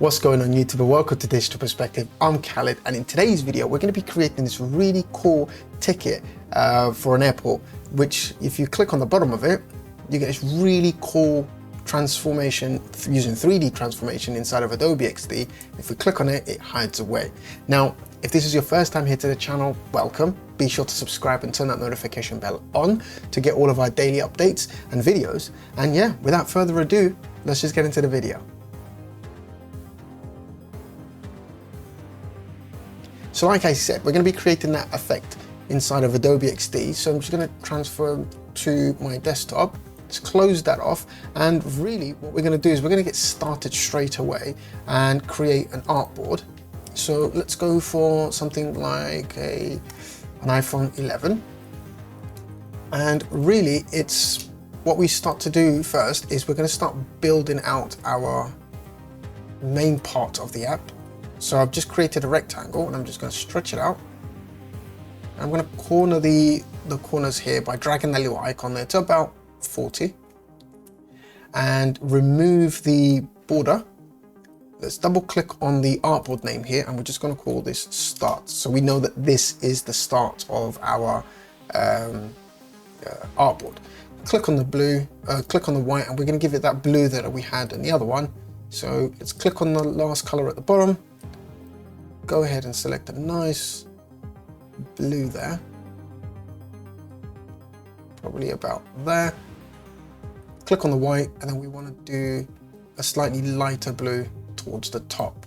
What's going on YouTube, and welcome to Digital Perspective. I'm Khaled, and in today's video we're going to be creating this really cool ticket for an airport, which if you click on the bottom of it, you get this really cool transformation using 3D transformation inside of Adobe XD. If we click on it, it hides away. Now, if this is your first time here to the channel, welcome. Be sure to subscribe and turn that notification bell on to get all of our daily updates and videos. And yeah, without further ado, let's just get into the video. So like I said, we're going to be creating that effect inside of Adobe XD. So I'm just going to transfer to my desktop. Let's close that off. And really what we're going to do is we're going to get started straight away and create an artboard. So let's go for something like an iPhone 11. And really it's what we start to do first is we're going to start building out our main part of the app. So I've just created a rectangle and I'm just going to stretch it out. I'm going to corner the corners here by dragging the little icon there to about 40 and remove the border. Let's double click on the artboard name here and we're just going to call this start. So we know that this is the start of our artboard. Click on the blue, click on the white, and we're going to give it that blue that we had in the other one. So let's click on the last color at the bottom. Go ahead and select a nice blue there, probably about there. Click on the white, and then we want to do a slightly lighter blue towards the top.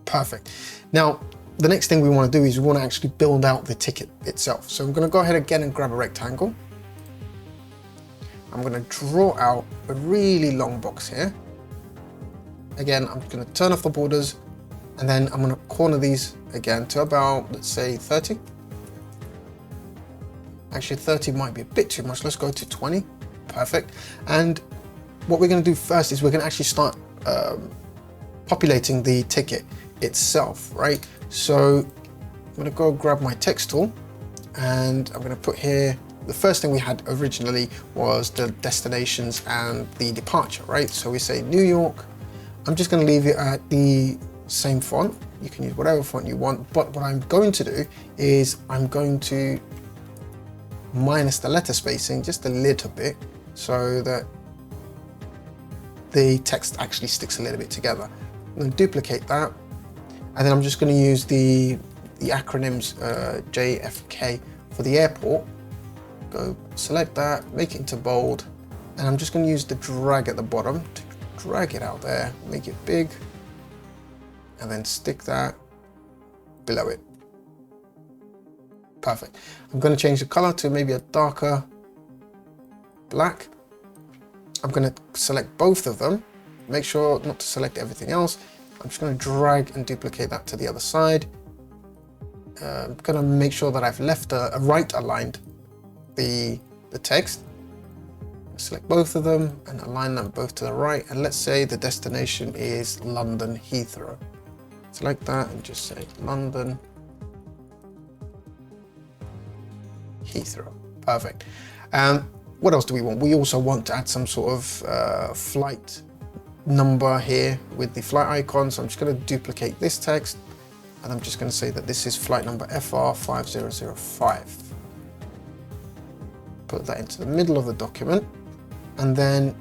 Perfect. Now, the next thing we want to do is we want to actually build out the ticket itself. So I'm going to go ahead again and grab a rectangle. I'm going to draw out a really long box here. Again, I'm going to turn off the borders. And then I'm going to corner these again to about, let's say 30. Actually 30 might be a bit too much. Let's go to 20. Perfect. And what we're going to do first is we're going to actually start populating the ticket itself, right? So I'm going to go grab my text tool and I'm going to put here, the first thing we had originally was the destinations and the departure, right? So we say New York. I'm just going to leave it at the same font. You can use whatever font you want, but what I'm going to do is I'm going to minus the letter spacing just a little bit so that the text actually sticks a little bit together. I'm going to duplicate that, and then I'm just going to use the acronyms JFK for the airport. Go select that, make it into bold, and I'm just going to use the drag at the bottom to drag it out there, make it big, and then stick that below it. Perfect. I'm going to change the color to maybe a darker black. I'm going to select both of them. Make sure not to select everything else. I'm just going to drag and duplicate that to the other side. I'm going to make sure that I've left a right aligned the text. Select both of them and align them both to the right. And let's say the destination is London Heathrow. Select that and just say London Heathrow. Perfect. What else do we want? We also want to add some sort of flight number here with the flight icon. So I'm just going to duplicate this text and I'm just going to say that this is flight number FR5005. Put that into the middle of the document. And then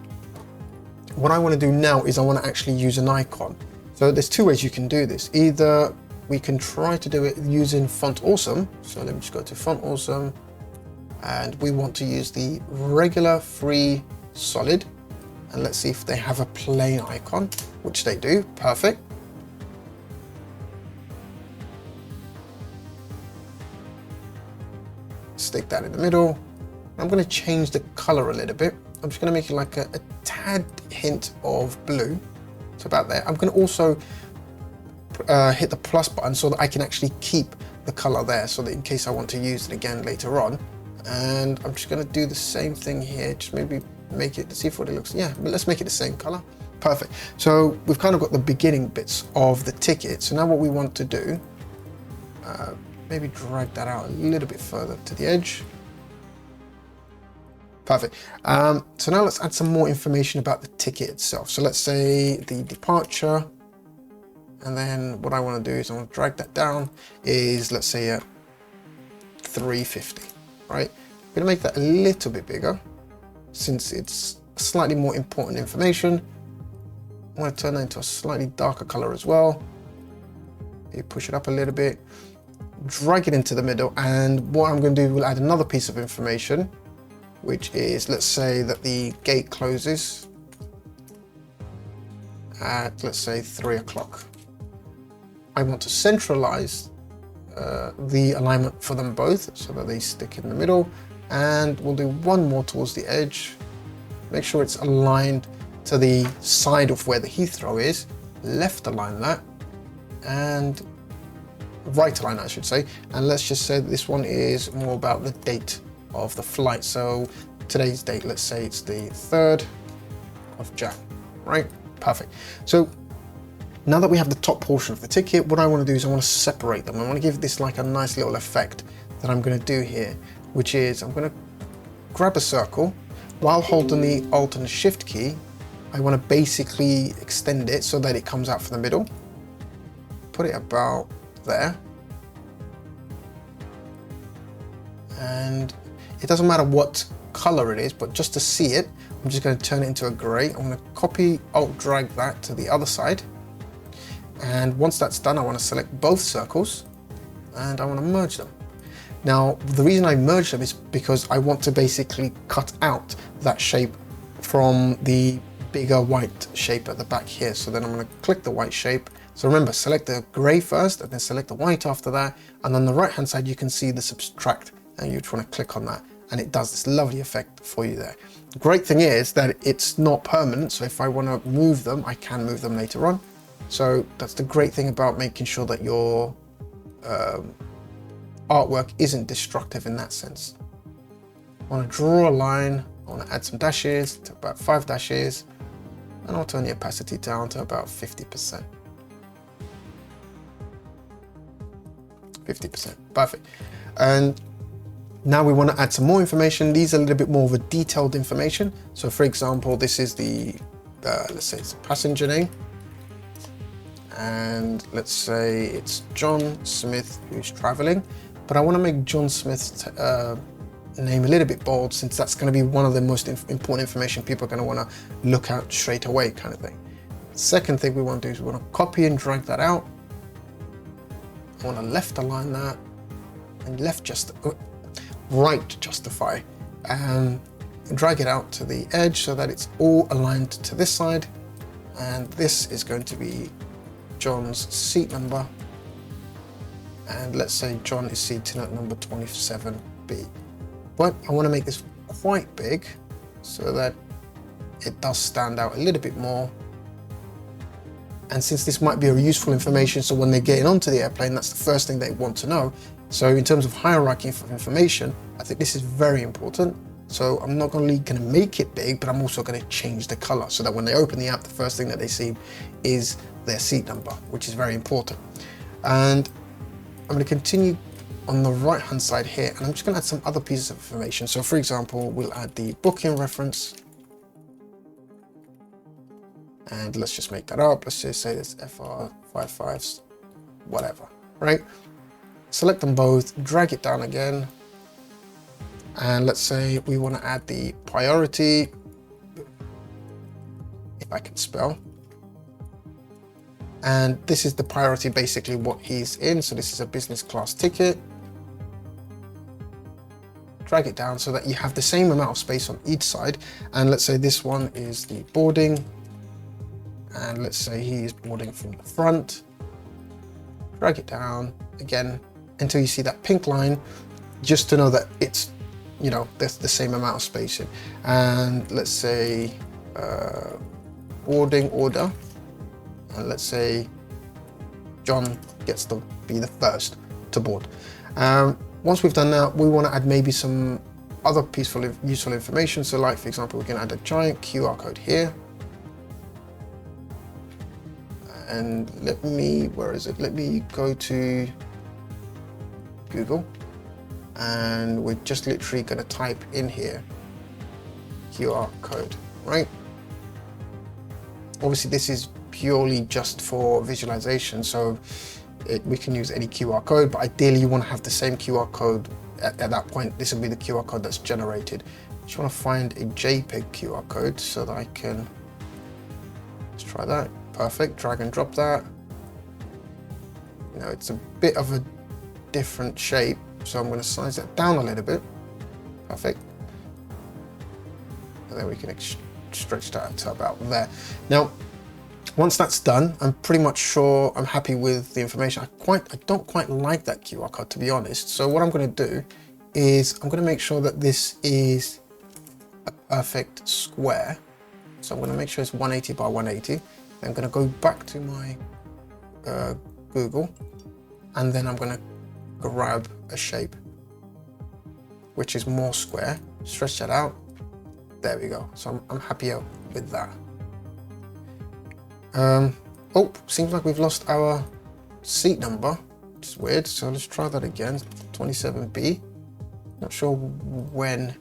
what I want to do now is I want to actually use an icon. So there's two ways you can do this. Either we can try to do it using Font Awesome. So let me just go to Font Awesome. And we want to use the regular free solid. And let's see if they have a plain icon, which they do. Perfect. Stick that in the middle. I'm going to change the color a little bit. I'm just going to make it like a tad hint of blue. So about there. I'm going to also hit the plus button so that I can actually keep the color there so that in case I want to use it again later on. And I'm just going to do the same thing here. Just maybe make it, see what it looks. Yeah, but let's make it the same color. Perfect. So we've kind of got the beginning bits of the ticket. So now what we want to do, maybe drag that out a little bit further to the edge. Perfect. So now let's add some more information about the ticket itself. So let's say the departure And then what I want to do is I want to drag that down is, let's say, at 350, right? I'm going to make that a little bit bigger since it's slightly more important information. I want to turn that into a slightly darker color as well. You push it up a little bit, drag it into the middle, and what I'm going to do, we'll add another piece of information, which is, let's say that the gate closes at, let's say, 3 o'clock. I want to centralize the alignment for them both so that they stick in the middle, and we'll do one more towards the edge. Make sure it's aligned to the side of where the heat throw is, left align that, and right align, I should say. And let's just say that this one is more about the date of the flight. So today's date, let's say it's the 3rd of Jan, right? Perfect. So now that we have the top portion of the ticket, what I want to do is I want to separate them. I want to give this like a nice little effect that I'm going to do here, which is I'm going to grab a circle while holding the Alt and Shift key. I want to basically extend it so that it comes out from the middle. Put it about there. And it doesn't matter what color it is, but just to see it, I'm just going to turn it into a gray. I'm going to copy, Alt drag that to the other side. And once that's done, I want to select both circles and I want to merge them. Now, the reason I merge them is because I want to basically cut out that shape from the bigger white shape at the back here. So then I'm going to click the white shape. So remember, select the gray first and then select the white after that. And on the right hand side, you can see the subtract, and you just want to click on that. And it does this lovely effect for you there. The great thing is that it's not permanent. So if I want to move them, I can move them later on. So that's the great thing about making sure that your artwork isn't destructive in that sense. I want to draw a line. I want to add some dashes to about 5 dashes. And I'll turn the opacity down to about 50%. 50%, perfect. And now we want to add some more information. These are a little bit more of a detailed information. So for example, this is the, let's say it's a passenger name. And let's say it's John Smith who's traveling. But I want to make John Smith's name a little bit bold, since that's going to be one of the most important information people are going to want to look at straight away, kind of thing. Second thing we want to do is we want to copy and drag that out. I want to left align that and right justify, and drag it out to the edge so that it's all aligned to this side. And this is going to be John's seat number. And let's say John is seated at number 27B. But I want to make this quite big so that it does stand out a little bit more. And since this might be a useful information, so when they're getting onto the airplane, that's the first thing they want to know. So in terms of hierarchy of information, I think this is very important. So I'm not only going to make it big, but I'm also going to change the color so that when they open the app, the first thing that they see is their seat number, which is very important. And I'm going to continue on the right hand side here, and I'm just going to add some other pieces of information. So for example, we'll add the booking reference, and let's just make that up. Let's just say it's FR55s, whatever, right? Select them both, drag it down again, and let's say we want to add the priority, if I can spell. And this is the priority, basically what he's in. So this is a business class ticket. Drag it down so that you have the same amount of space on each side. And let's say this one is the boarding. And let's say he is boarding from the front. Drag it down again until you see that pink line, just to know that it's, you know, there's the same amount of spacing. And let's say boarding order. And let's say John gets to be the first to board. Once we've done that, we want to add maybe some other useful information. So like, for example, we can add a giant QR code here. And where is it? Let me go to Google. And we're just literally going to type in here, QR code, right? Obviously this is purely just for visualization, so we can use any QR code, but ideally you want to have the same QR code at that point. This will be the QR code that's generated. Just want to find a JPEG QR code so that I can, let's try that. Perfect, drag and drop that. You know, it's a bit of a different shape, so I'm going to size that down a little bit. Perfect. And then we can stretch that to about there. Now, once that's done, I'm pretty much sure I'm happy with the information. I don't quite like that QR code, to be honest. So what I'm going to do is I'm going to make sure that this is a perfect square. So I'm going to make sure it's 180 by 180. I'm going to go back to my Google, and then I'm going to grab a shape which is more square, stretch that out. There we go. So I'm happier with that. Oh, seems like we've lost our seat number, which is weird. So let's try that again. 27B. Not sure when.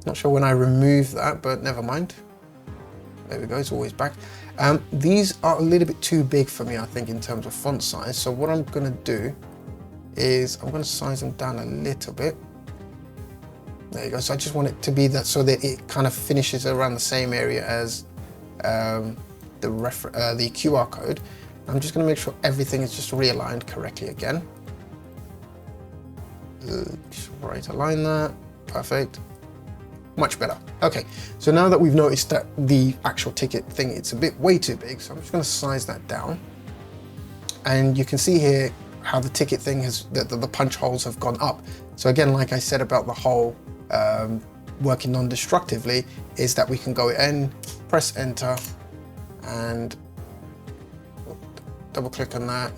Not sure when I remove that, but never mind. There we go. It's always back. These are a little bit too big for me, I think, in terms of font size. So what I'm going to do is I'm going to size them down a little bit. There you go. So I just want it to be that, so that it kind of finishes around the same area as the QR code. I'm just going to make sure everything is just realigned correctly again. Just right align that. Perfect. Much better. Okay, so now that we've noticed that the actual ticket thing, it's a bit way too big, so I'm just going to size that down. And you can see here how the ticket thing has, the punch holes have gone up. So again, like I said about the whole working non-destructively, is that we can go in, press enter, and double click on that.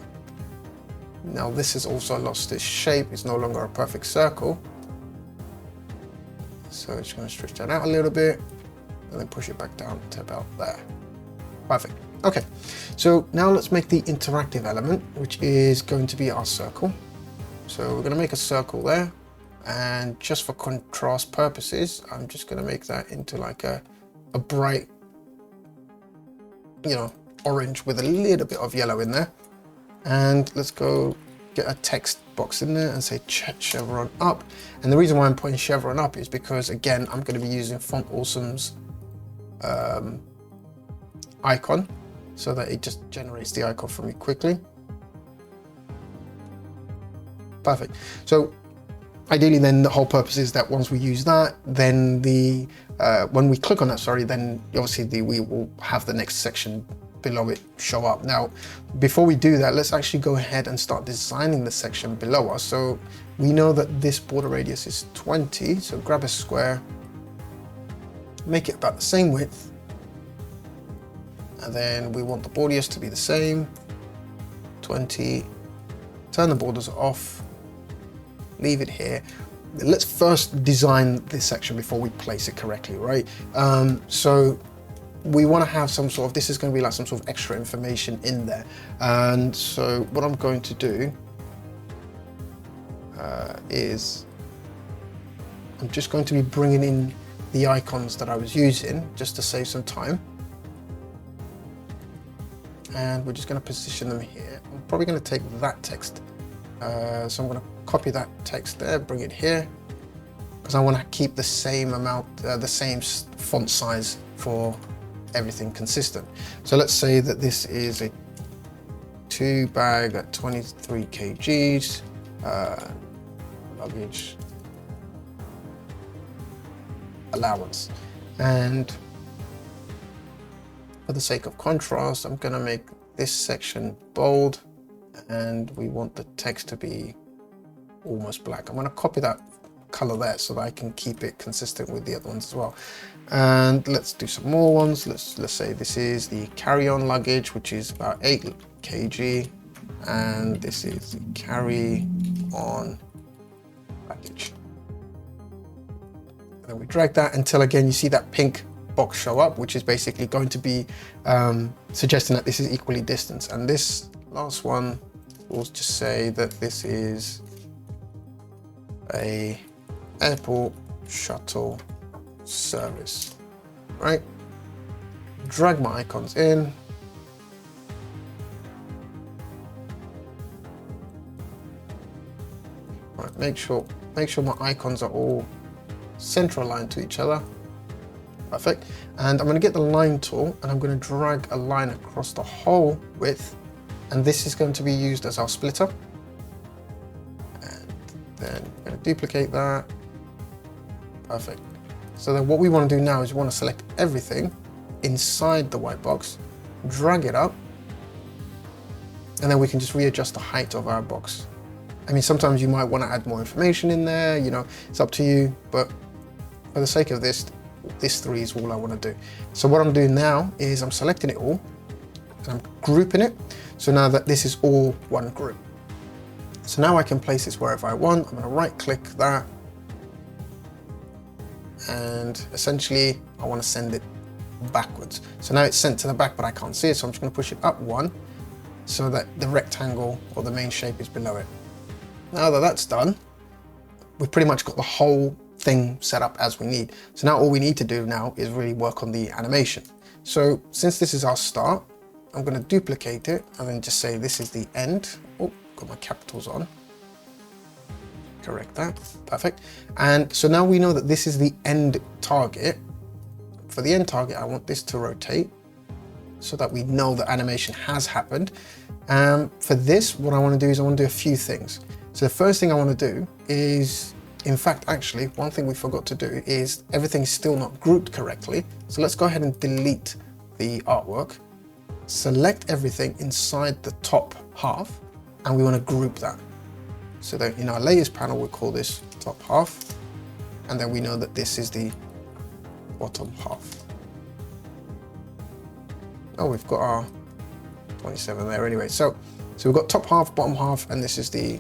Now this has also lost its shape. It's no longer a perfect circle. So it's going to stretch that out a little bit and then push it back down to about there. Perfect. Okay, so now let's make the interactive element, which is going to be our circle. So we're going to make a circle there, and just for contrast purposes, I'm just going to make that into like a bright, you know, orange with a little bit of yellow in there. And let's go get a text box in there and say chevron up. And the reason why I'm putting chevron up is because, again, I'm going to be using Font Awesome's icon, so that it just generates the icon for me quickly. Perfect. So ideally then the whole purpose is that once we use that, then when we click on that, sorry, then obviously we will have the next section below it show up. Now, before we do that, let's actually go ahead and start designing the section below us. So we know that this border radius is 20, so grab a square, make it about the same width, and then we want the borders to be the same, 20, turn the borders off, leave it here. Let's first design this section before we place it correctly, right? So we want to have some sort of, this is going to be like some sort of extra information in there. And so what I'm going to do is I'm just going to be bringing in the icons that I was using just to save some time. And we're just going to position them here. I'm probably going to take that text. So I'm going to copy that text there, bring it here, because I want to keep the same amount, the same font size for everything consistent. So let's say that this is a 2 bag at 23 kgs, luggage allowance. And for the sake of contrast, I'm going to make this section bold, and we want the text to be almost black. I'm going to copy that color there so that I can keep it consistent with the other ones as well. And let's do some more ones. Let's say this is the carry-on luggage, which is about 8 kg, and this is the carry-on luggage. And then we drag that until, again, you see that pink box show up, which is basically going to be suggesting that this is equally distanced. And this last one will just say that this is a airport shuttle service, right? drag my icons in. Right, make sure my icons are all center aligned to each other. Perfect. And I'm going to get the line tool and I'm going to drag a line across the whole width, and this is going to be used as our splitter. And then I'm going to duplicate that. Perfect. So then what we want to do now is we want to select everything inside the white box, drag it up, and then we can just readjust the height of our box. I mean, sometimes you might want to add more information in there, you know, it's up to you, but for the sake of this 3 is all I want to do. So what I'm doing now is I'm selecting it all and I'm grouping it. So now that this is all one group. So now I can place this wherever I want. I'm going to right click that. And essentially I want to send it backwards. So now it's sent to the back, but I can't see it. So I'm just going to push it up 1 so that the rectangle or the main shape is below it. Now that that's done, we've pretty much got the whole thing set up as we need. So now all we need to do now is really work on the animation. So since this is our start, I'm going to duplicate it and then just say this is the end. Oh, got my capitals on. Correct that. Perfect. And so now we know that this is the end target. For the end target, I want this to rotate so that we know the animation has happened. For this, what I want to do is I want to do a few things. So the first thing I want to do is, in fact, actually, one thing we forgot to do is everything's still not grouped correctly. So let's go ahead and delete the artwork, select everything inside the top half, and we want to group that. So that in our layers panel, we'll call this top half, and then we know that this is the bottom half. Oh, we've got our 27 there anyway. So we've got top half, bottom half, and this is the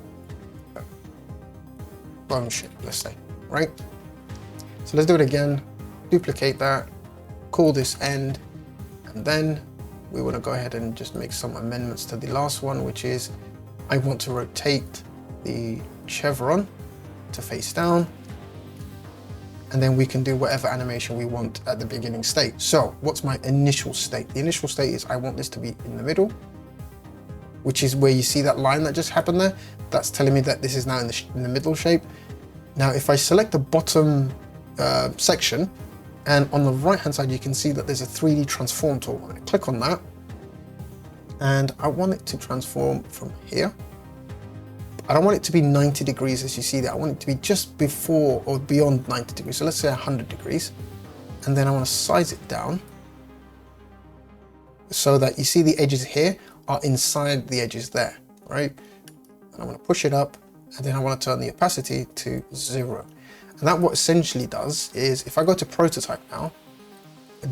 bone shape, let's say, right? So let's do it again, duplicate that, call this end, and then we want to go ahead and just make some amendments to the last one, which is I want to rotate the chevron to face down, and then we can do whatever animation we want at the beginning state. So what's my initial state? The initial state is I want this to be in the middle, which is where you see that line that just happened there. That's telling me that this is now in the middle shape. Now, if I select the bottom section, and on the right hand side, you can see that there's a 3D transform tool. I'm going to click on that, and I want it to transform from here. I don't want it to be 90 degrees as you see there. I want it to be just before or beyond 90 degrees. So let's say 100 degrees. And then I want to size it down so that you see the edges here are inside the edges there, right? And I want to push it up, and then I want to turn the opacity to 0. And that what essentially does is if I go to prototype now,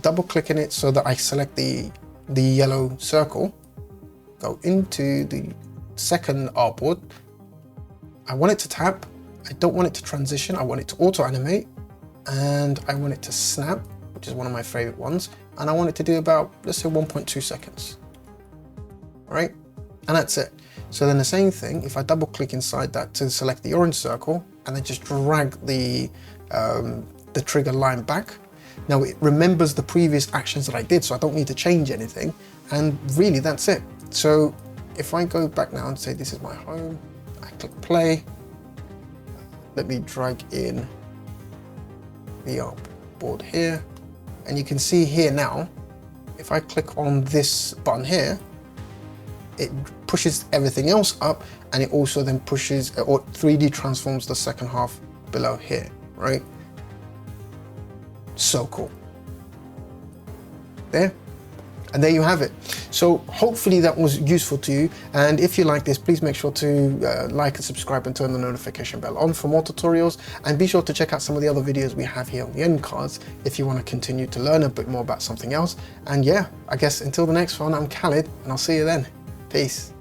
double click in it so that I select the yellow circle, go into the second artboard. I want it to tap. I don't want it to transition. I want it to auto animate, and I want it to snap, which is one of my favorite ones. And I want it to do about, let's say 1.2 seconds. All right, and that's it. So then the same thing, if I double click inside that to select the orange circle and then just drag the trigger line back. Now it remembers the previous actions that I did, so I don't need to change anything. And really that's it. So if I go back now and say, this is my home, I click play. Let me drag in the artboard here. And you can see here now, if I click on this button here, it pushes everything else up, and it also then pushes or 3D transforms the second half below here, right? So cool. There. And there you have it. So hopefully that was useful to you. And if you like this, please make sure to like and subscribe and turn the notification bell on for more tutorials. And be sure to check out some of the other videos we have here on the end cards if you want to continue to learn a bit more about something else. And yeah, I guess until the next one, I'm Khalid, and I'll see you then. Peace.